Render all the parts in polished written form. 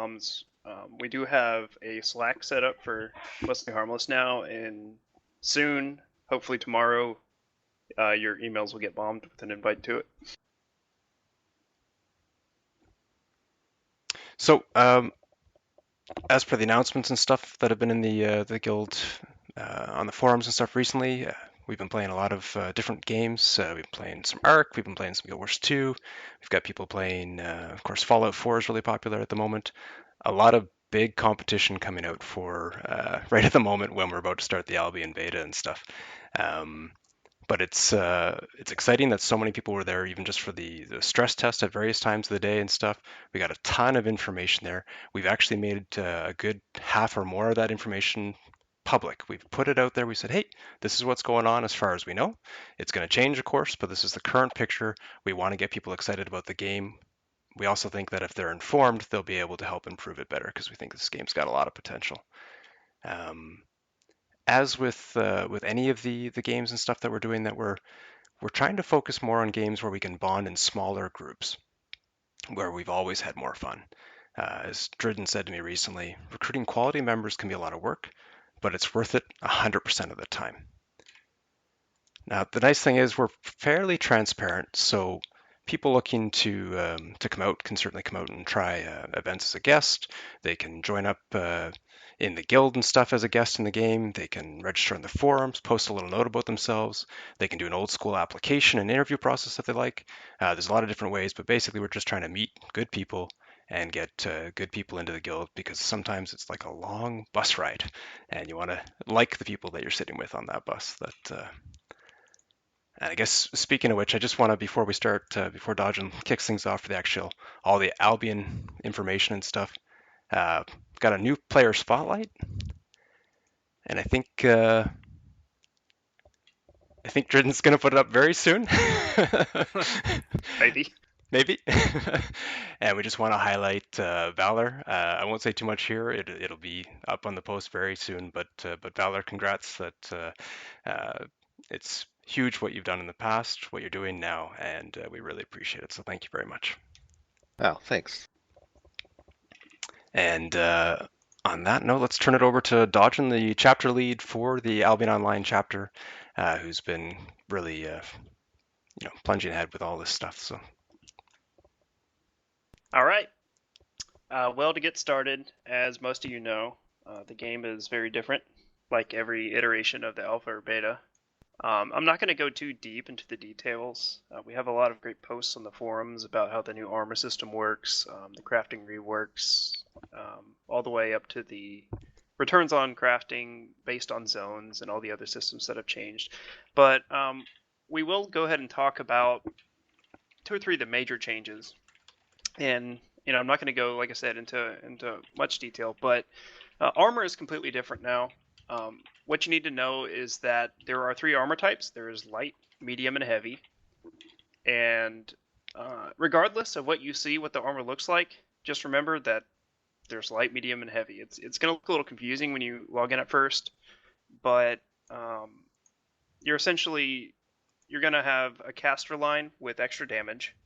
bombs. We do have a Slack set up for Mostly Harmless now, and soon, hopefully tomorrow, your emails will get bombed with an invite to it. So, as per the announcements and stuff that have been in the guild on the forums and stuff recently, we've been playing a lot of different games. We've been playing some Ark, we've been playing some Guild Wars 2. We've got people playing, of course, Fallout 4 is really popular at the moment. A lot of big competition coming out for right at the moment when we're about to start the Albion beta and stuff. Um, but it's exciting that so many people were there, even just for the stress test at various times of the day and stuff. We got a ton of information there. We've actually made a good half or more of that information public. We've put it out there. We said, hey, this is what's going on as far as we know. It's going to change, of course, but this is the current picture. We want to get people excited about the game. We also think that if they're informed, they'll be able to help improve it better because we think this game's got a lot of potential. As with any of the games and stuff that we're doing, that we're trying to focus more on games where we can bond in smaller groups, where we've always had more fun. As Dridden said to me recently, recruiting quality members can be a lot of work, but it's worth it 100% of the time. Now, the nice thing is we're fairly transparent, so people looking to come out can certainly come out and try events as a guest. They can join up in the guild and stuff as a guest in the game. They can register in the forums, post a little note about themselves. They can do an old school application and interview process if they like. There's a lot of different ways, but basically we're just trying to meet good people and get good people into the guild, because sometimes it's like a long bus ride and you want to like the people that you're sitting with on that bus. And I guess, speaking of which, I just want to, before we start, before Dodgen kicks things off for all the Albion information and stuff, got a new player spotlight, and I think Dridden's going to put it up very soon. Maybe. Maybe. And we just want to highlight Valor. I won't say too much here. It'll be up on the post very soon. But Valor, congrats. It's huge what you've done in the past, what you're doing now, and we really appreciate it. So thank you very much. Oh, thanks. And on that note, let's turn it over to Dodgen, the chapter lead for the Albion Online chapter, who's been really, plunging ahead with all this stuff. So. All right. Well, to get started, as most of you know, the game is very different, like every iteration of the alpha or beta. I'm not going to go too deep into the details. We have a lot of great posts on the forums about how the new armor system works, the crafting reworks, all the way up to the returns on crafting based on zones and all the other systems that have changed. But we will go ahead and talk about 2 or 3 of the major changes. And I'm not going to go, like I said, into much detail, but armor is completely different now. What you need to know is that there are 3 armor types. There is light, medium, and heavy. And regardless of what you see, what the armor looks like, just remember that there's light, medium, and heavy. It's going to look a little confusing when you log in at first, but you're going to have a caster line with extra damage,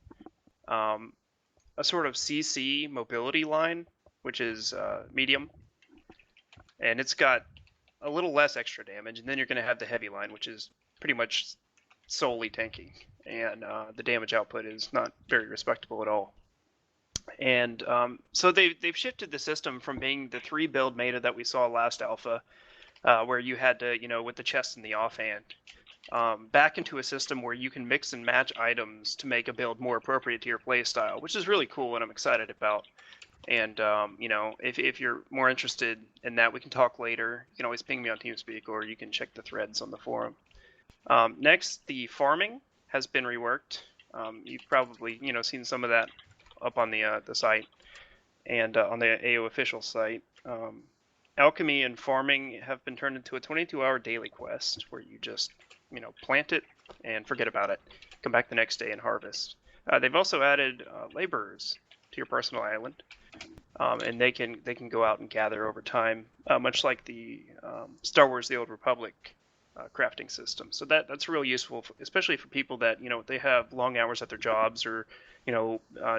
a sort of CC mobility line, which is medium, and it's got a little less extra damage, and then you're going to have the heavy line, which is pretty much solely tanking, and the damage output is not very respectable at all. And so they've shifted the system from being the 3 build meta that we saw last alpha, where you had to, with the chest and the offhand, back into a system where you can mix and match items to make a build more appropriate to your playstyle, which is really cool and I'm excited about. And, if you're more interested in that, we can talk later. You can always ping me on TeamSpeak, or you can check the threads on the forum. Next, the farming has been reworked. You've probably, seen some of that up on the site and on the AO official site. Alchemy and farming have been turned into a 22-hour daily quest where you just, plant it and forget about it. Come back the next day and harvest. They've also added laborers to your personal island. And they can go out and gather over time, much like the Star Wars: The Old Republic crafting system. So that's real useful, especially for people that they have long hours at their jobs, or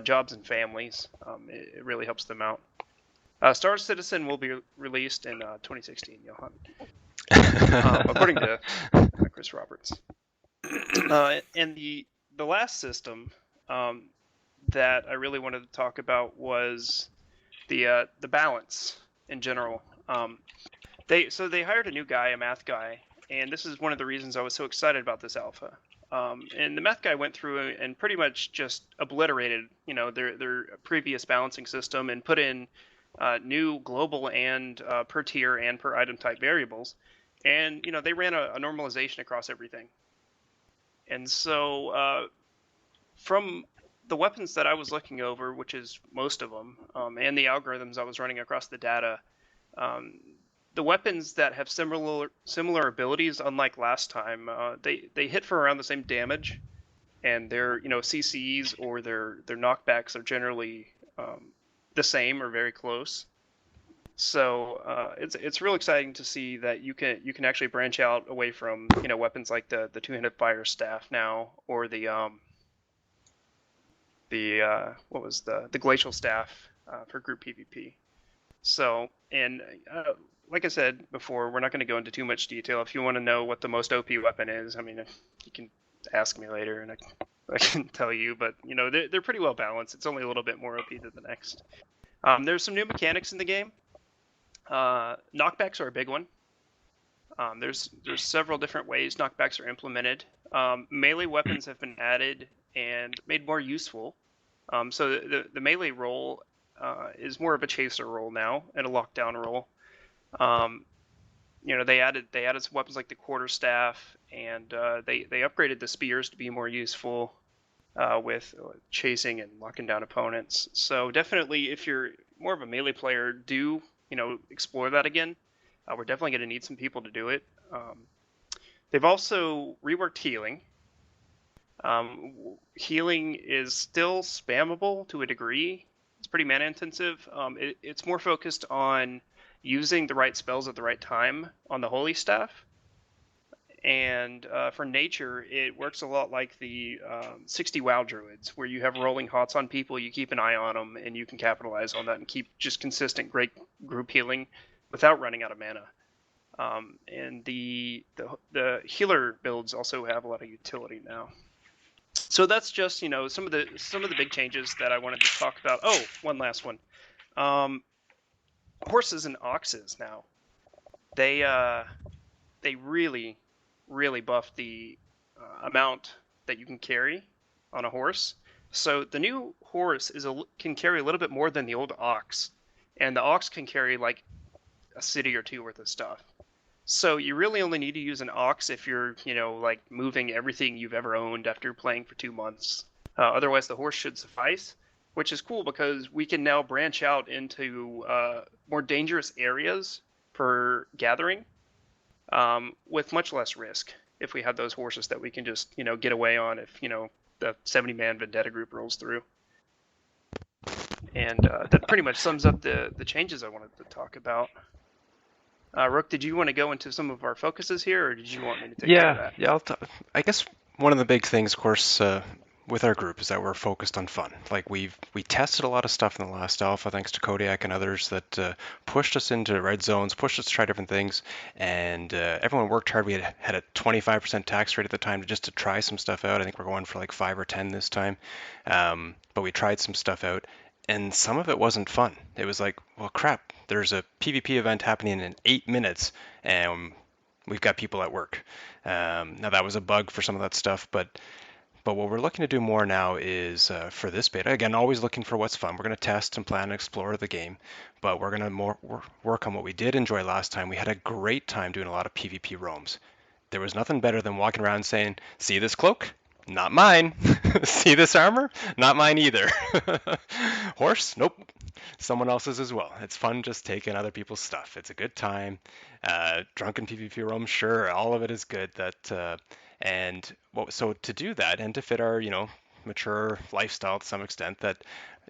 jobs and families. It really helps them out. Star Citizen will be released in 2016, Johan, according to Chris Roberts. And the last system that I really wanted to talk about was the balance in general. They hired a new guy, a math guy, and this is one of the reasons I was so excited about this alpha. And the math guy went through and pretty much just obliterated, their previous balancing system and put in new global and per tier and per item type variables. And they ran a normalization across everything. And so from the weapons that I was looking over, which is most of them, and the algorithms I was running across the data, the weapons that have similar abilities, unlike last time, they hit for around the same damage, and their CCs or their knockbacks are generally the same or very close. So it's real exciting to see that you can actually branch out away from weapons like the two-handed fire staff now, or the what was the glacial staff for group PvP. So, and like I said before, we're not going to go into too much detail. If you want to know what the most OP weapon is, I mean, you can ask me later, and I can tell you. But they're pretty well balanced. It's only a little bit more OP than the next. There's some new mechanics in the game. Knockbacks are a big one. There's several different ways knockbacks are implemented. Melee weapons have been added and made more useful. So the melee role is more of a chaser role now and a lockdown role. They added some weapons like the quarterstaff, and they upgraded the spears to be more useful with chasing and locking down opponents. So definitely, if you're more of a melee player, do explore that again. We're definitely going to need some people to do it. They've also reworked healing. Healing is still spammable to a degree. It's pretty mana intensive. It's more focused on using the right spells at the right time on the holy staff. And for nature, it works a lot like the 60 WoW druids, where you have rolling hots on people, you keep an eye on them, and you can capitalize on that and keep just consistent great group healing without running out of mana. And the healer builds also have a lot of utility now. So that's just some of the big changes that I wanted to talk about. Oh, one last one. Horses and oxes now. They really buffed the amount that you can carry on a horse. So the new horse can carry a little bit more than the old ox, and the ox can carry like a city or two worth of stuff. So you really only need to use an ox if you're, like moving everything you've ever owned after playing for 2 months. Otherwise, the horse should suffice, which is cool because we can now branch out into more dangerous areas for gathering with much less risk if we have those horses that we can just, get away on if, the 70-man Vendetta group rolls through. And that pretty much sums up the changes I wanted to talk about. Rook, did you want to go into some of our focuses here, or did you want me to take care of that? Yeah. I guess one of the big things, of course, with our group is that we're focused on fun. Like we tested a lot of stuff in the last alpha, thanks to Kodiak and others that pushed us into red zones, pushed us to try different things, and everyone worked hard. We had a 25% tax rate at the time to try some stuff out. I think we're going for like 5 or 10 this time, but we tried some stuff out. And some of it wasn't fun. It was like, well, crap, there's a PvP event happening in 8 minutes, and we've got people at work. Now, that was a bug for some of that stuff, but what we're looking to do more now is, for this beta, again, always looking for what's fun. We're going to test and plan and explore the game, but we're going to work on what we did enjoy last time. We had a great time doing a lot of PvP roams. There was nothing better than walking around saying, see this cloak? Not mine. See this armor? Not mine either. Horse? Nope. Someone else's as well. It's fun just taking other people's stuff. It's a good time. Drunken PvP roam, sure, all of it is good. So to do that and to fit our, mature lifestyle to some extent, that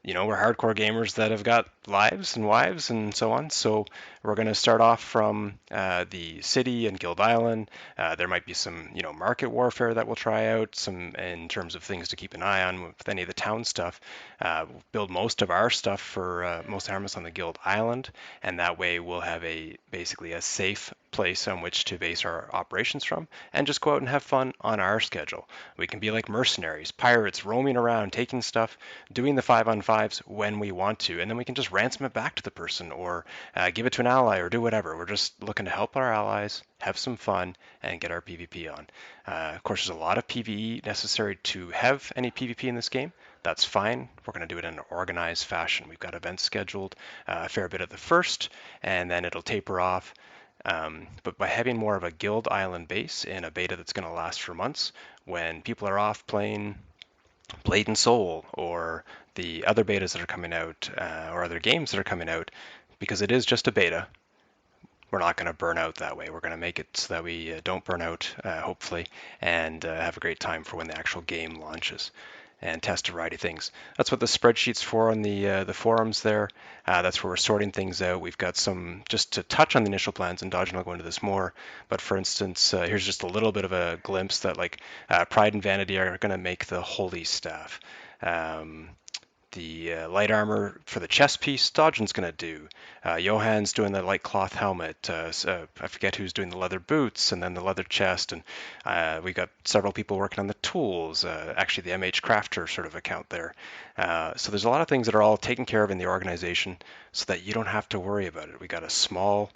we're hardcore gamers that have got lives and wives and so on. So we're going to start off from the city and Guild Island. There might be some, market warfare that we'll try out, some in terms of things to keep an eye on with any of the town stuff. We'll build most of our stuff for Mostly Harmless on the Guild Island, and that way we'll have basically a safe place on which to base our operations from and just go out and have fun on our schedule. We can be like mercenaries, pirates, roaming around, taking stuff, doing the 5-on-5s when we want to, and then we can just ransom it back to the person or give it to an ally or do whatever. We're just looking to help our allies, have some fun, and get our PvP on. Of course, there's a lot of PvE necessary to have any PvP in this game. That's fine. We're going to do it in an organized fashion. We've got events scheduled a fair bit at the first, and then it'll taper off. But by having more of a Guild Island base in a beta that's going to last for months, when people are off playing Blade and Soul or the other betas that are coming out or other games that are coming out, because it is just a beta, we're not going to burn out that way. We're going to make it so that we don't burn out, hopefully, and have a great time for when the actual game launches and test a variety of things. That's what the spreadsheet's for on the forums there. That's where we're sorting things out. We've got some, just to touch on the initial plans, and Dodge and I'll go into this more, but for instance, here's just a little bit of a glimpse that Pride and Vanity are going to make the holy staff. The light armor for the chest piece, Dodgen's going to do. Johan's doing the light cloth helmet. I forget who's doing the leather boots and then the leather chest. And we got several people working on the tools. Actually, the MH Crafter sort of account there. So there's a lot of things that are all taken care of in the organization so that you don't have to worry about it. We got a small,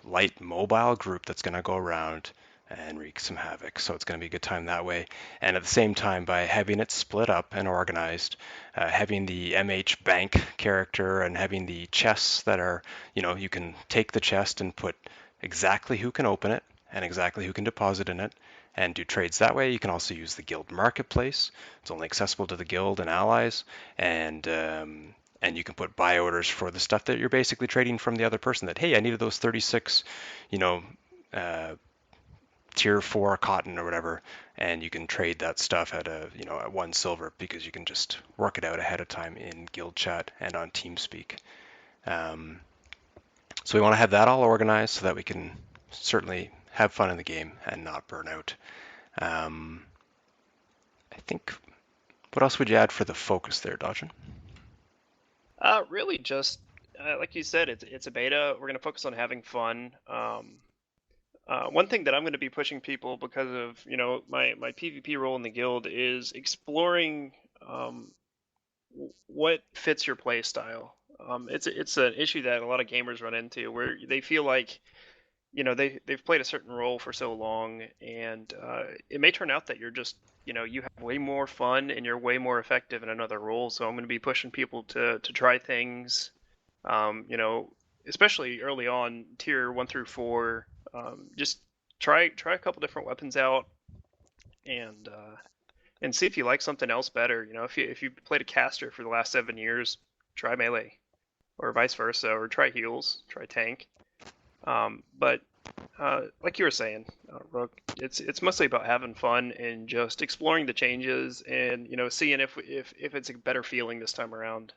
light mobile group that's going to go around and wreak some havoc. So it's going to be a good time that way. And at the same time, by having it split up and organized, having the MH bank character and having the chests that are, you can take the chest and put exactly who can open it and exactly who can deposit in it and do trades that way. You can also use the guild marketplace. It's only accessible to the guild and allies, and you can put buy orders for the stuff that you're basically trading from the other person. That, hey, I needed those 36, tier 4 cotton or whatever, and you can trade that stuff at at 1 silver because you can just work it out ahead of time in guild chat and on TeamSpeak. So we want to have that all organized so that we can certainly have fun in the game and not burn out. I think, what else would you add for the focus there, Dodgen? Really just like you said, it's a beta. We're going to focus on having fun. One thing that I'm going to be pushing people because of my PvP role in the guild is exploring what fits your play style. It's an issue that a lot of gamers run into where they feel like they've played a certain role for so long, and it may turn out that you're just you have way more fun and you're way more effective in another role. So I'm going to be pushing people to try things, especially early on, tier 1 through 4. Just try a couple different weapons out and see if you like something else better. If you played a caster for the last 7 years, try melee, or vice versa, or try heals, try tank. But like you were saying, Rook, it's mostly about having fun and just exploring the changes and seeing if it's a better feeling this time around.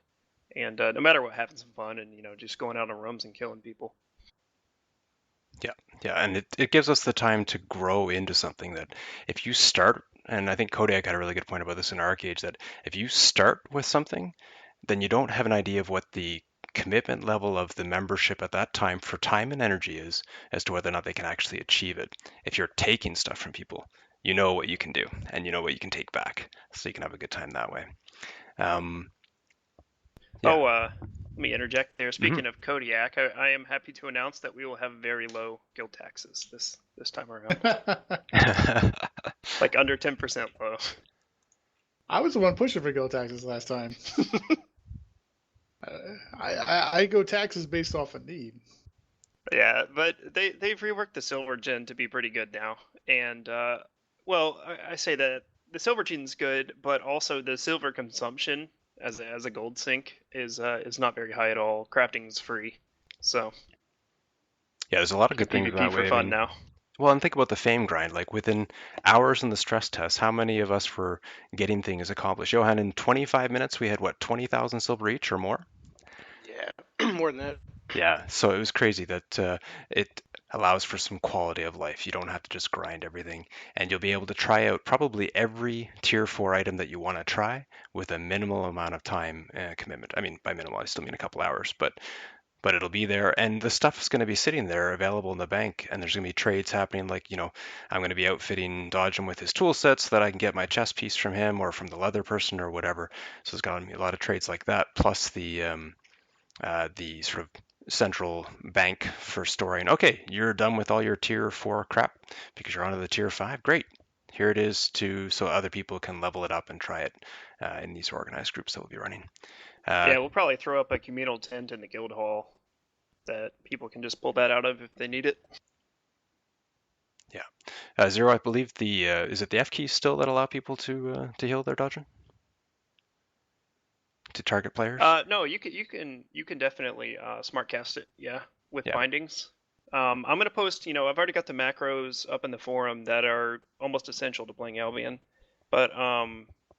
And no matter what, having some fun and just going out on rooms and killing people. Yeah, and it gives us the time to grow into something that if you start, and I think Kodiak had a really good point about this in Arcade, that if you start with something, then you don't have an idea of what the commitment level of the membership at that time for time and energy is as to whether or not they can actually achieve it. If you're taking stuff from people, you know what you can do and you know what you can take back, so you can have a good time that way. Yeah. Oh, let me interject there. Mm-hmm. Speaking of Kodiak, I am happy to announce that we will have very low guild taxes this time around. Like under 10% low. I was the one pushing for guild taxes last time. I go taxes based off of need. Yeah, but they've reworked the silver gen to be pretty good now, and well, I say that the silver gen's good, but also the silver consumption as a gold sink is not very high at all. Crafting's free, so Yeah, there's a lot of good things PvP that for way. fun now. Well, and think about the fame grind. Like within hours in the stress test, how many of us were getting things accomplished? Johan, in 25 minutes, we had what, 20,000 silver each or more? Yeah, more than that. Yeah, so it was crazy that it allows for some quality of life. You don't have to just grind everything, and you'll be able to try out probably every tier 4 item that you want to try with a minimal amount of time commitment. I mean, by minimal, I still mean a couple hours, but it'll be there, and the stuff is going to be sitting there available in the bank, and there's going to be trades happening. Like, I'm going to be outfitting Dodgem with his tool sets so that I can get my chess piece from him or from the leather person or whatever. So there's going to be a lot of trades like that, plus the sort of central bank for storing. Okay, you're done with all your tier 4 crap because you're onto the tier 5. Great. Here it is so other people can level it up and try it in these organized groups that we'll be running. Yeah, we'll probably throw up a communal tent in the guild hall that people can just pull that out of if they need it. Yeah. Zero, I believe is it the F keys still that allow people to heal their dodging? To target players? No, you can definitely smart cast it. Yeah, with Yeah. bindings. I'm gonna post. I've already got the macros up in the forum that are almost essential to playing Albion, but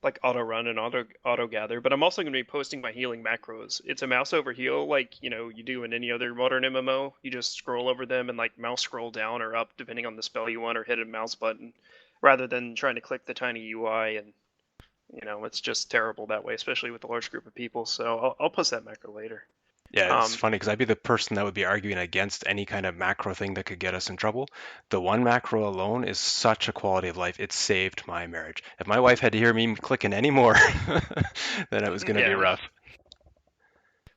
like auto run and auto gather. But I'm also gonna be posting my healing macros. It's a mouse over heal, like you do in any other modern MMO. You just scroll over them and like mouse scroll down or up depending on the spell you want, or hit a mouse button, rather than trying to click the tiny UI and it's just terrible that way, especially with a large group of people. So I'll post that macro later. Yeah, it's funny because I'd be the person that would be arguing against any kind of macro thing that could get us in trouble. The one macro alone is such a quality of life. It saved my marriage. If my wife had to hear me clicking anymore, then it was going to be Yeah. rough.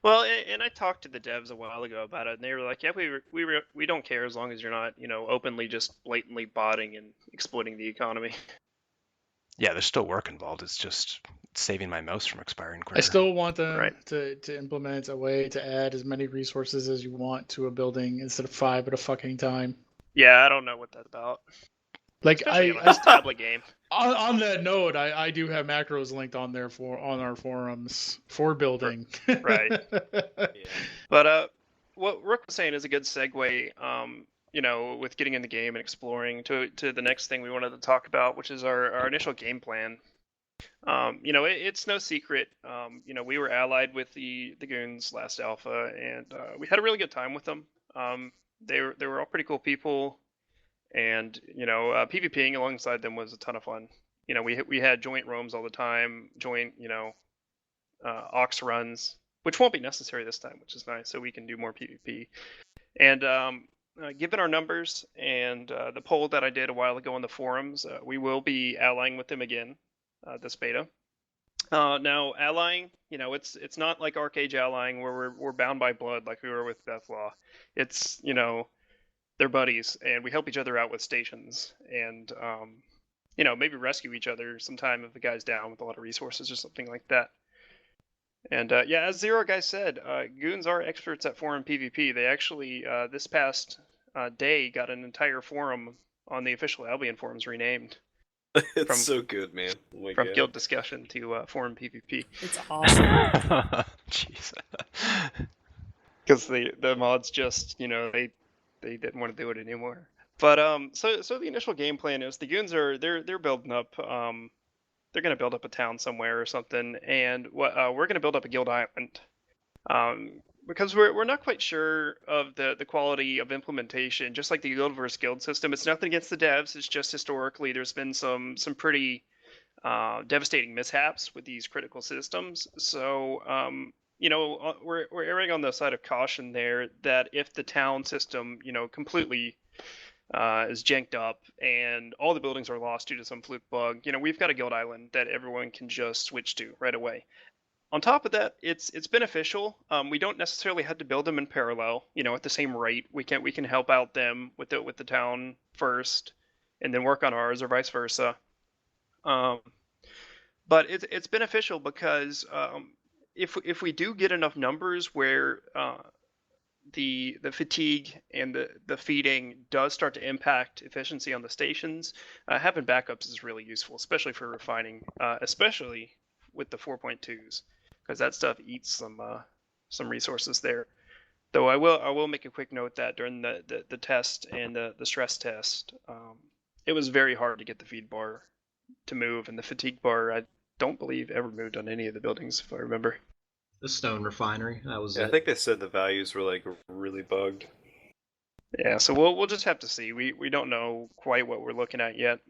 Well, and I talked to the devs a while ago about it, and they were like, "Yeah, we don't care as long as you're not, openly just blatantly botting and exploiting the economy." Yeah, there's still work involved. It's just saving my mouse from expiring I quicker. still want them Right. to implement a way to add as many resources as you want to a building instead of 5 at a fucking time. Yeah, I don't know what that's about. Like Especially on a tablet game. On that note, I do have macros linked on our forums for building. Right. Yeah. But what Rook was saying is a good segue. With getting in the game and exploring to the next thing we wanted to talk about, which is our initial game plan. It's no secret. We were allied with the goons last alpha, and we had a really good time with them. They were all pretty cool people, and PvPing alongside them was a ton of fun. We had joint roams all the time, joint ox runs, which won't be necessary this time, which is nice. So we can do more PvP. And given our numbers and the poll that I did a while ago on the forums, we will be allying with them again this beta. Now allying, it's not like Arcade allying where we're bound by blood like we were with Deathlaw. It's they're buddies and we help each other out with stations and maybe rescue each other sometime if the guy's down with a lot of resources or something like that. And yeah, as Zero Guy said, goons are experts at forum PvP. They actually this past day got an entire forum on the official Albion forums renamed. It's so good, man. Oh my From God. guild discussion to forum PvP. It's awesome. Jeez. Because the mods just they didn't want to do it anymore. But so the initial game plan is the goons they're building up they're gonna build up a town somewhere or something, and we're gonna build up a guild island. Because we're not quite sure of the quality of implementation. Just like the guild versus guild system, it's nothing against the devs. It's just historically there's been some pretty devastating mishaps with these critical systems. So we're erring on the side of caution there. That if the town system completely is janked up and all the buildings are lost due to some fluke bug, we've got a guild island that everyone can just switch to right away. On top of that, it's beneficial. We don't necessarily have to build them in parallel, at the same rate. We can help out them with the town first, and then work on ours, or vice versa. But it's beneficial because if we do get enough numbers where the fatigue and the feeding does start to impact efficiency on the stations, having backups is really useful, especially for refining, especially with the 4.2s, because that stuff eats some resources there. Though I will make a quick note that during the test and the stress test, it was very hard to get the feed bar to move, and the fatigue bar I don't believe ever moved on any of the buildings, if I remember. The stone refinery, that was Yeah, it. I think they said the values were like really bugged. Yeah, so we'll just have to see. We don't know quite what we're looking at yet,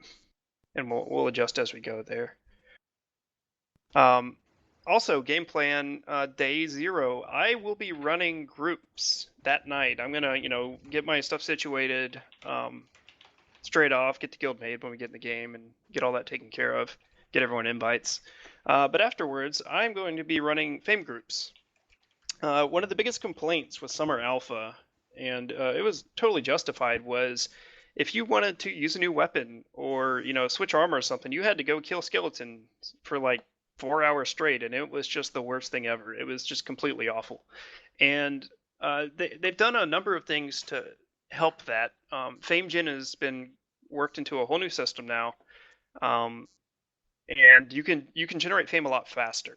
and we'll adjust as we go there. Also, game plan day 0. I will be running groups that night. I'm gonna get my stuff situated straight off, get the guild made when we get in the game, and get all that taken care of. Get everyone invites. But afterwards, I'm going to be running fame groups. One of the biggest complaints with Summer Alpha, and it was totally justified, was if you wanted to use a new weapon or switch armor or something, you had to go kill skeletons for like 4 hours straight, and it was just the worst thing ever. It was just completely awful. And they've done a number of things to help that. FameGen has been worked into a whole new system now, and you can generate fame a lot faster.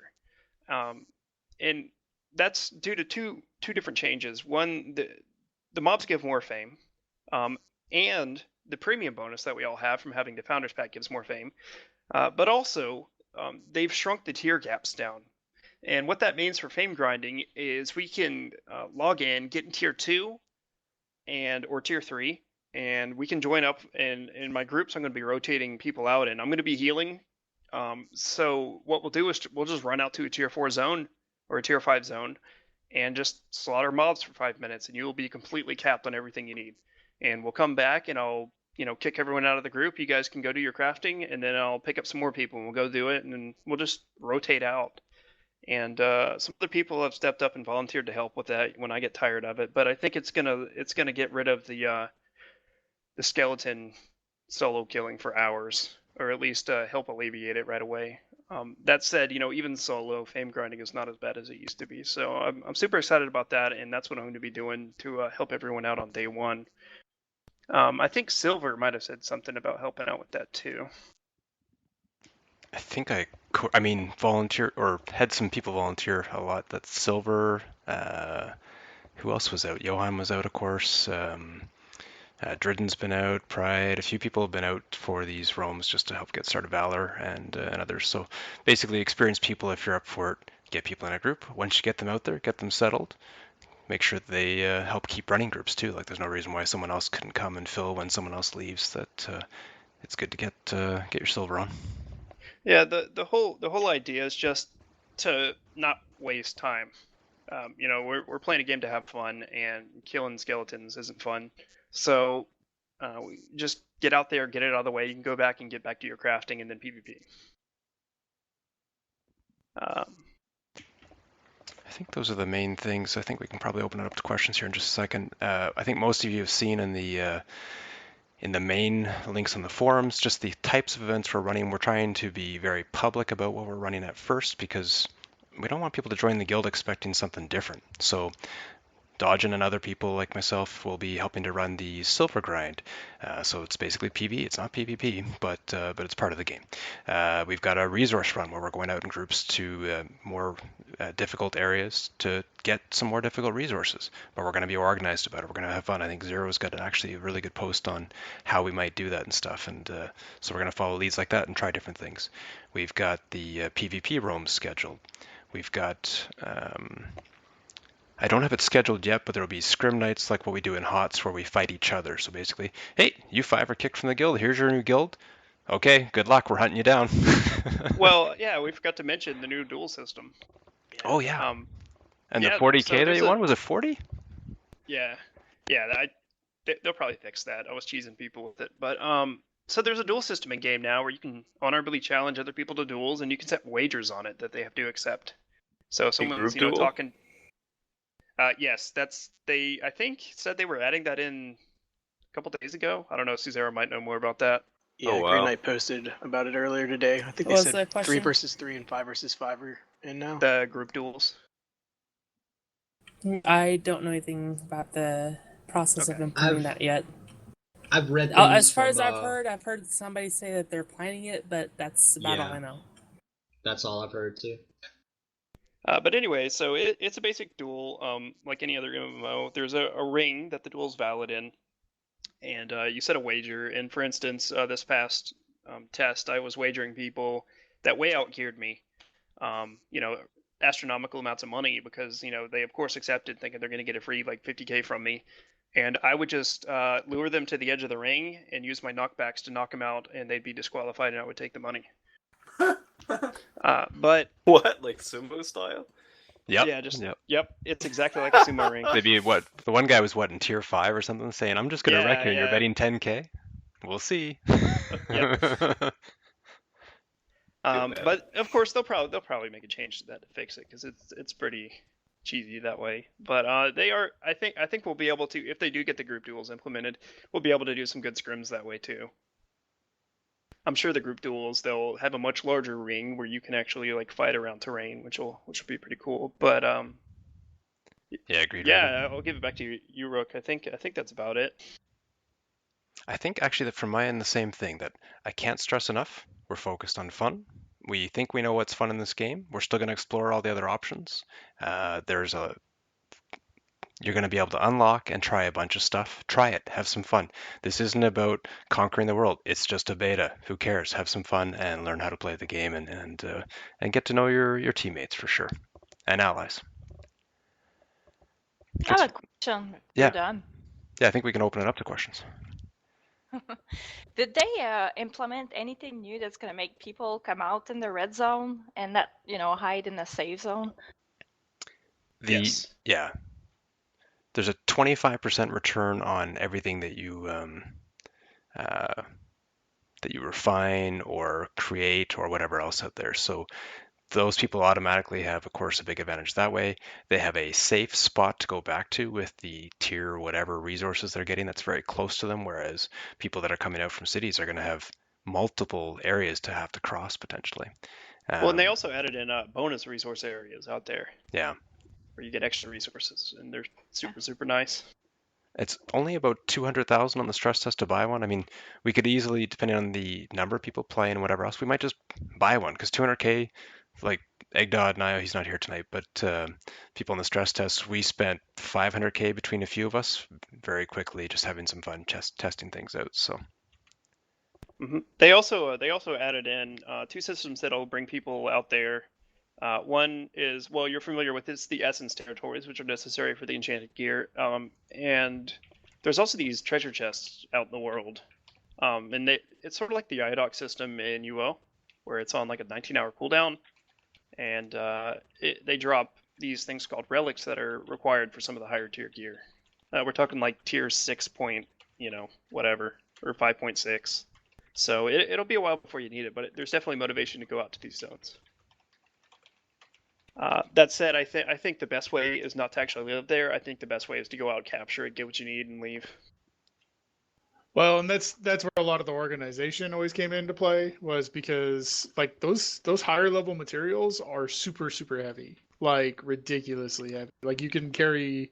And that's due to two different changes. One, the mobs give more fame, and the premium bonus that we all have from having the Founders Pack gives more fame. But also, they've shrunk the tier gaps down. And what that means for fame grinding is we can log in, get in tier 2 or tier 3, and we can join up. And in my groups, I'm going to be rotating people out, and I'm going to be healing. So what we'll do is we'll just run out to a tier 4 zone or a tier 5 zone and just slaughter mobs for 5 minutes, and you will be completely capped on everything you need. And we'll come back, and I'll kick everyone out of the group. You guys can go do your crafting, and then I'll pick up some more people, and we'll go do it, and then we'll just rotate out. And some other people have stepped up and volunteered to help with that when I get tired of it. But I think it's gonna get rid of the skeleton solo killing for hours, or at least help alleviate it right away. That said, even solo fame grinding is not as bad as it used to be. So I'm super excited about that, and that's what I'm going to be doing to help everyone out on day 1. I think Silver might have said something about helping out with that too. I think I volunteer or had some people volunteer a lot. That's Silver. Who else was out? Johan was out, of course. Dridden's been out. Pride. A few people have been out for these roams just to help get started. Valor and others. So basically, experienced people, if you're up for it, get people in a group. Once you get them out there, get them settled. Make sure that they help keep running groups too. Like there's no reason why someone else couldn't come and fill when someone else leaves. That it's good to get your silver on. Yeah, the whole idea is just to not waste time. We're playing a game to have fun, and killing skeletons isn't fun. So we just get out there, get it out of the way. You can go back and get back to your crafting, and then PvP. I think those are the main things. I think we can probably open it up to questions here in just a second. I think most of you have seen in the main links on the forums just the types of events we're running. We're trying to be very public about what we're running at first because we don't want people to join the guild expecting something different. So Dodgen and other people like myself will be helping to run the silver grind. So it's basically PvE. It's not PvP, but it's part of the game. We've got a resource run where we're going out in groups to more difficult areas to get some more difficult resources. But we're going to be organized about it. We're going to have fun. I think Zero's got actually a really good post on how we might do that and stuff. And so we're going to follow leads like that and try different things. We've got the PvP roams scheduled. We've got I don't have it scheduled yet, but there will be scrim nights like what we do in HOTS where we fight each other. So basically, hey, you 5 are kicked from the guild. Here's your new guild. Okay, good luck. We're hunting you down. Well, yeah, we forgot to mention the new duel system. Oh, yeah. And yeah, the 40k so that you won, was it 40? Yeah. They'll probably fix that. I was cheesing people with it. But so there's a duel system in game now where you can honorably challenge other people to duels, and you can set wagers on it that they have to accept. So if someone's talking. Yes, I think said they were adding that in a couple days ago. I don't know, Suzera might know more about that. Yeah, Oh, wow. Green Knight posted about it earlier today. I think they said 3 versus 3 and 5 versus 5 are in now. The group duels. I don't know anything about the process of implementing that yet. I've read things as far as from, I've heard somebody say that they're planning it, but that's about all I know. That's all I've heard too. But anyway, so it's a basic duel, like any other MMO. There's a ring that the duel's valid in, and you set a wager. And for instance, this past test, I was wagering people that way outgeared me. You know, astronomical amounts of money because they of course accepted, thinking they're going to get a free like 50K from me. And I would just lure them to the edge of the ring and use my knockbacks to knock them out, and they'd be disqualified, and I would take the money. But What, like sumo style? Yep. yeah, just Yep. yep, it's exactly like a sumo ring. Maybe what the one guy was in tier 5 or something, saying, "I'm just gonna wreck you. And you're Yeah. betting 10K. We'll see." Yep. But of course they'll probably make a change to that to fix it, because it's pretty cheesy that way. But they are, I think we'll be able to, if they do get the group duels implemented, we'll be able to do some good scrims that way too. I'm sure the group duels, they'll have a much larger ring where you can actually like fight around terrain, which will be pretty cool. But Yeah, agreed. yeah, I'll give it back to you, Rook. I think that's about it. I think actually that from my end, the same thing, that I can't stress enough. We're focused on fun. We think we know what's fun in this game. We're still going to explore all the other options. You're going to be able to unlock and try a bunch of stuff. Try it. Have some fun. This isn't about conquering the world. It's just a beta. Who cares? Have some fun and learn how to play the game and get to know your teammates for sure, and allies. I have a question. Yeah. You're done. Yeah, I think we can open it up to questions. Did they implement anything new that's going to make people come out in the red zone and not, hide in the safe zone? Yes. Yeah. There's a 25% return on everything that you refine or create or whatever else out there. So those people automatically have, of course, a big advantage that way. They have a safe spot to go back to with the tier whatever resources they're getting that's very close to them, whereas people that are coming out from cities are going to have multiple areas to have to cross potentially. Well, and they also added in bonus resource areas out there. Yeah. Where you get extra resources, and they're super nice. It's only about 200,000 on the stress test to buy one. I mean, we could easily, depending on the number of people playing and whatever else, we might just buy one, because 200K, like Eggdod and I, he's not here tonight, but people on the stress test, we spent 500K between a few of us very quickly, just having some fun testing things out. So. Mm-hmm. They also added in 2 systems that'll bring people out there. One is, well, you're familiar with this, the Essence territories, which are necessary for the enchanted gear. And there's also these treasure chests out in the world. And it's sort of like the IDOC system in UO, where it's on like a 19-hour cooldown. And they drop these things called relics that are required for some of the higher tier gear. We're talking like tier 6 point, whatever, or 5.6. So it'll be a while before you need it, but there's definitely motivation to go out to these zones. That said, I think the best way is not to actually live there. I think the best way is to go out, capture it, get what you need, and leave. Well, and that's where a lot of the organization always came into play, was because like those higher level materials are super heavy, like ridiculously heavy. Like you can carry,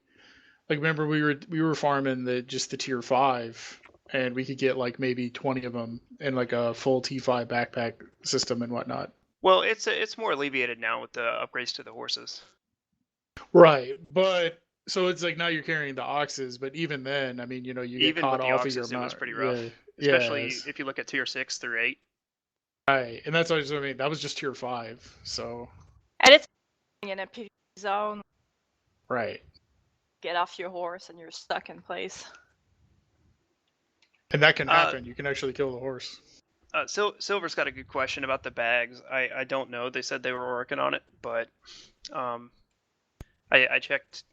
like remember we were farming the tier 5, and we could get like maybe 20 of them in like a full T5 backpack system and whatnot. Well, it's more alleviated now with the upgrades to the horses. Right, but so it's like now you're carrying the oxes, but even then, I mean, you get caught off of your it was pretty rough. Yeah, especially if you look at tier 6 through 8. Right, and that's what I mean. That was just tier 5, so. And it's in a PvP zone. Right. Get off your horse and you're stuck in place. And that can happen. You can actually kill the horse. Silver's got a good question about the bags. I don't know. They said they were working on it, but I checked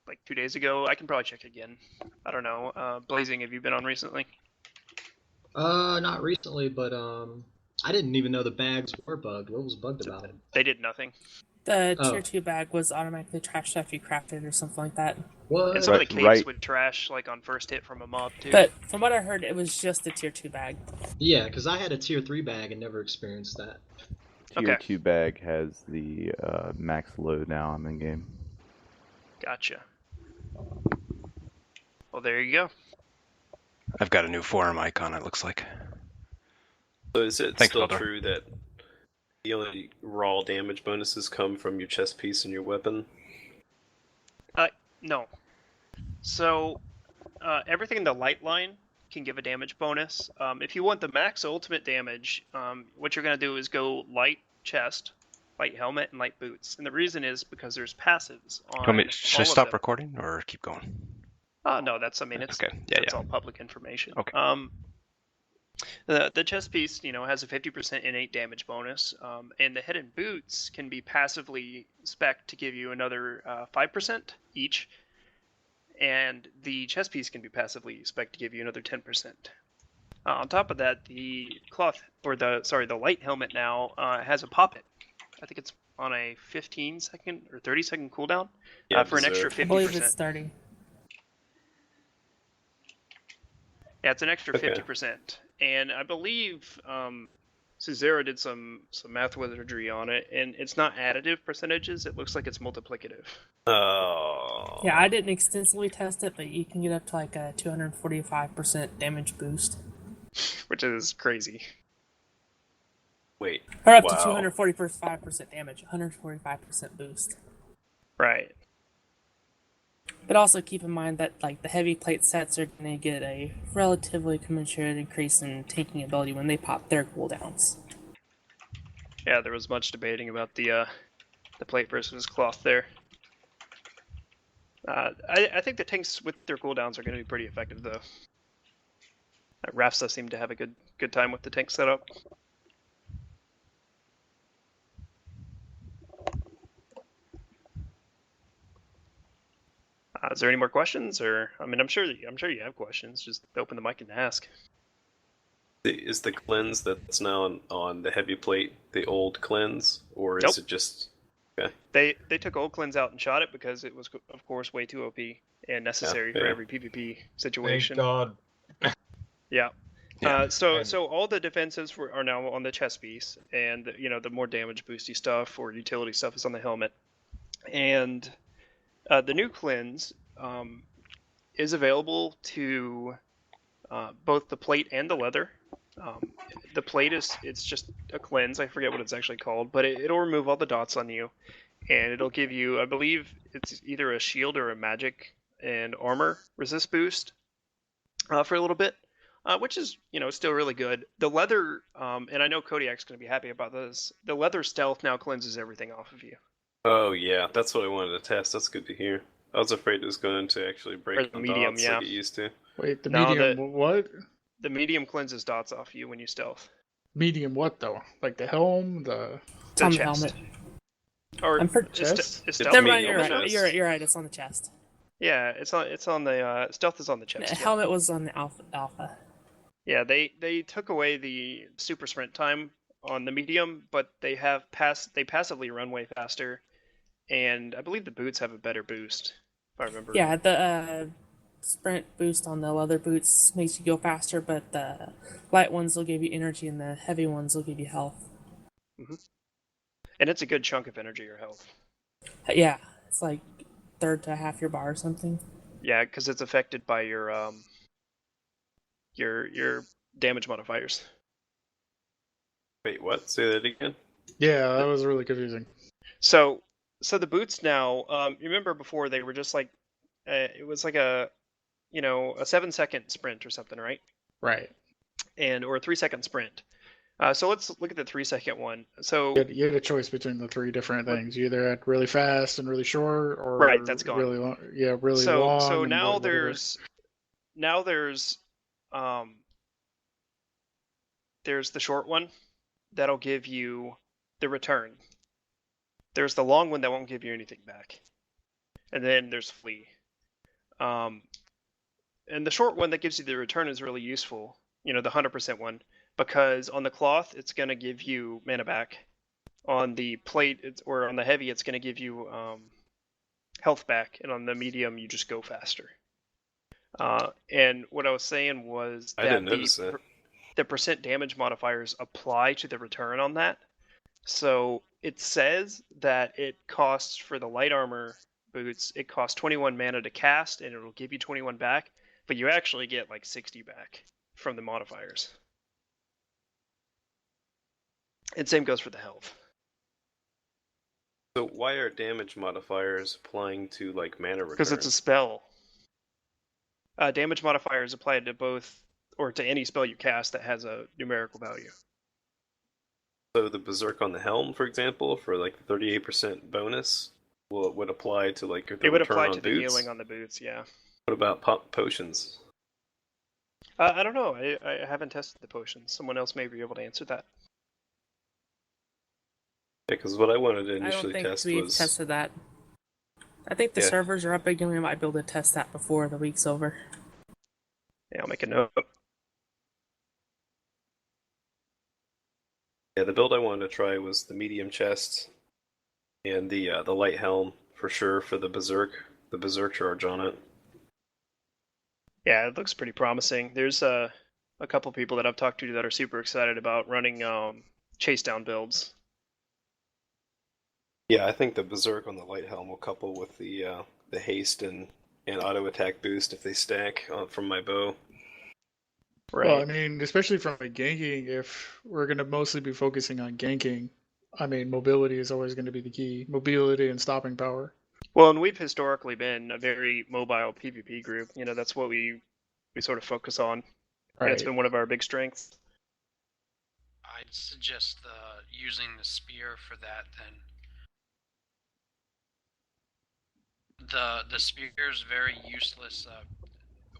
like 2 days ago. I can probably check again. I don't know. Blazing, have you been on recently? Not recently, but I didn't even know the bags were bugged. What was bugged about it? They did nothing. The tier 2 bag was automatically trashed after you crafted or something like that. What? And some of the capes would trash like on first hit from a mob too. But from what I heard, it was just the tier 2 bag. Yeah, because I had a tier 3 bag and never experienced that. Tier 2 bag has the max load now I'm in game. Gotcha. Well, there you go. I've got a new forum icon, it looks like. So is it Thanks, still Valdor. true that the only raw damage bonuses come from your chest piece and your weapon? No. So, everything in the light line can give a damage bonus. If you want the max ultimate damage, what you're going to do is go light chest, light helmet, and light boots. And the reason is because there's passives on Should I all of stop them. recording or keep going? No, that's it's okay. That's all public information. Okay. The chest piece, has a 50% innate damage bonus, and the head and boots can be passively spec'd to give you another 5% each, and the chest piece can be passively spec'd to give you another 10%. On top of that, the the light helmet now has a pop it. I think it's on a 15-second or 30-second cooldown for an extra 50%. I believe it's 30. Yeah, it's an extra 50%, and I believe Suzera did some math wizardry on it, and it's not additive percentages. It looks like it's multiplicative. Oh. Yeah, I didn't extensively test it, but you can get up to like a 245% damage boost, which is crazy. Wait. Or up to 245% damage, 145% boost. Right. But also keep in mind that like the heavy plate sets are going to get a relatively commensurate increase in tanking ability when they pop their cooldowns. Yeah, there was much debating about the plate versus cloth there. I think the tanks with their cooldowns are going to be pretty effective though. Rafsa seemed to have a good time with the tank setup. Is there any more questions, or I'm sure you have questions. Just open the mic and ask. Is the cleanse that's now on the heavy plate the old cleanse, or is it just? Okay. They took old cleanse out and shot it because it was, of course, way too OP and necessary for every PvP situation. Thank God. Yeah. So all the defenses are now on the chest piece, and the more damage boosty stuff or utility stuff is on the helmet, and the new cleanse is available to both the plate and the leather. The plate it's just a cleanse. I forget what it's actually called, but it'll remove all the dots on you, and it'll give you, I believe, it's either a shield or a magic and armor resist boost for a little bit, which is still really good. The leather, and I know Kodiak's going to be happy about this. The leather stealth now cleanses everything off of you. Oh yeah, that's what I wanted to test. That's good to hear. I was afraid it was going to actually break the medium, dots like it used to. Wait, the medium what? The medium cleanses dots off you when you stealth. Medium what though? Like the helm, the chest. Helmet. Or I'm pretty chest. Never mind, you're right. It's on the chest. Yeah, it's on the stealth is on the chest. The helmet was on the alpha. Yeah, they took away the super sprint time on the medium, but they passively run way faster, and I believe the boots have a better boost, if I remember. Yeah, the sprint boost on the leather boots makes you go faster, but the light ones will give you energy, and the heavy ones will give you health. Mm-hmm. And it's a good chunk of energy or health. Yeah, it's like third to half your bar or something. Yeah, because it's affected by your damage modifiers. Wait, what? Say that again? Yeah, that was really confusing. So the boots now, remember before they were just like, it was like a 7-second sprint or something, right? Right. Or a 3-second sprint. So let's look at the 3-second one. So you had a choice between the three different things. You either had really fast and really short, or right, that's gone. Really long. Yeah, really long. So now there's the short one that'll give you the return. There's the long one that won't give you anything back, and then there's flee. And the short one that gives you the return is really useful. The 100% one. Because on the cloth, it's going to give you mana back. On the plate, or on the heavy, it's going to give you health back. And on the medium, you just go faster. And what I was saying was that the percent damage modifiers apply to the return on that. So it says that it costs, for the light armor boots, it costs 21 mana to cast, and it'll give you 21 back. But you actually get like 60 back from the modifiers. And same goes for the health. So why are damage modifiers applying to like mana return? Because it's a spell. Damage modifiers applied to both, or to any spell you cast that has a numerical value. So the Berserk on the Helm, for example, for like the 38% bonus, would apply to like the it would return apply on to boots? the healing on the boots, yeah. What about potions? I don't know. I haven't tested the potions. Someone else may be able to answer that. Yeah, because what I wanted to I don't initially think test we've was... tested that. I think the servers are up again. We might be able to test that before the week's over. Yeah, I'll make a note. Yeah, the build I wanted to try was the medium chest and the light helm for sure for the Berserk charge on it. Yeah, it looks pretty promising. There's a couple people that I've talked to that are super excited about running chase down builds. Yeah, I think the Berserk on the light helm will couple with the haste and auto attack boost if they stack from my bow. Right. Well, I mean, especially from a ganking, if we're going to mostly be focusing on ganking, I mean, mobility is always going to be the key. Mobility and stopping power. Well, and we've historically been a very mobile PvP group. You know, that's what we sort of focus on. Right. And it's been one of our big strengths. I'd suggest using the spear for that then. The spear is very useless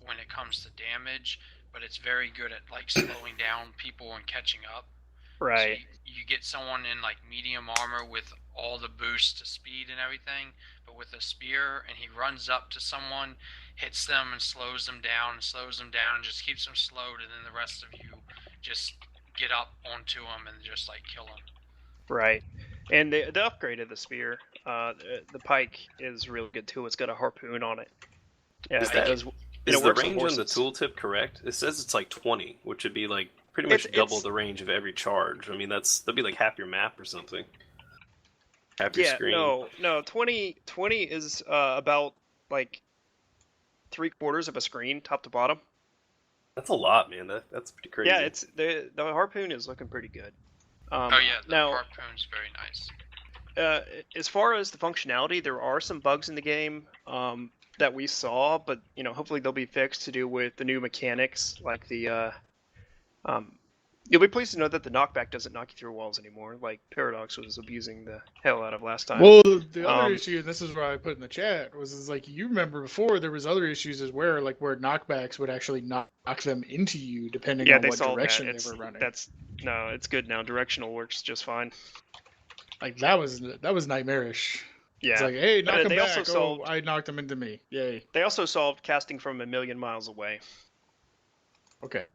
when it comes to damage, but it's very good at like slowing down people and catching up. Right. So you get someone in like medium armor with all the boost to speed and everything, but with a spear, and he runs up to someone, hits them and slows them down, and just keeps them slowed, and then the rest of you just get up onto them and just like kill them. Right. And the upgrade of the spear, the pike is really good too. It's got a harpoon on it. Yeah, Is the range on the tooltip correct? It says it's like 20, which would be like pretty much double the range of every charge. I mean, that'd be like half your map or something. Half your screen. No, 20 is about like 3/4 of a screen, top to bottom. That's a lot, man. That's pretty crazy. Yeah, it's the harpoon is looking pretty good. Oh yeah, the harpoon's very nice. As far as the functionality, there are some bugs in the game that we saw, but you know, hopefully they'll be fixed to do with the new mechanics, like the you'll be pleased to know that the knockback doesn't knock you through walls anymore, like Paradox was abusing the hell out of last time. Well, the other issue, and this is what I put in the chat, was like, you remember before there was other issues as where knockbacks would actually knock them into you depending on what direction they were running. No, it's good now. Directional works just fine. Like that was nightmarish. Yeah. It's like, hey, knock him back. Also I knocked him into me. Yay. They also solved casting from a million miles away. Okay.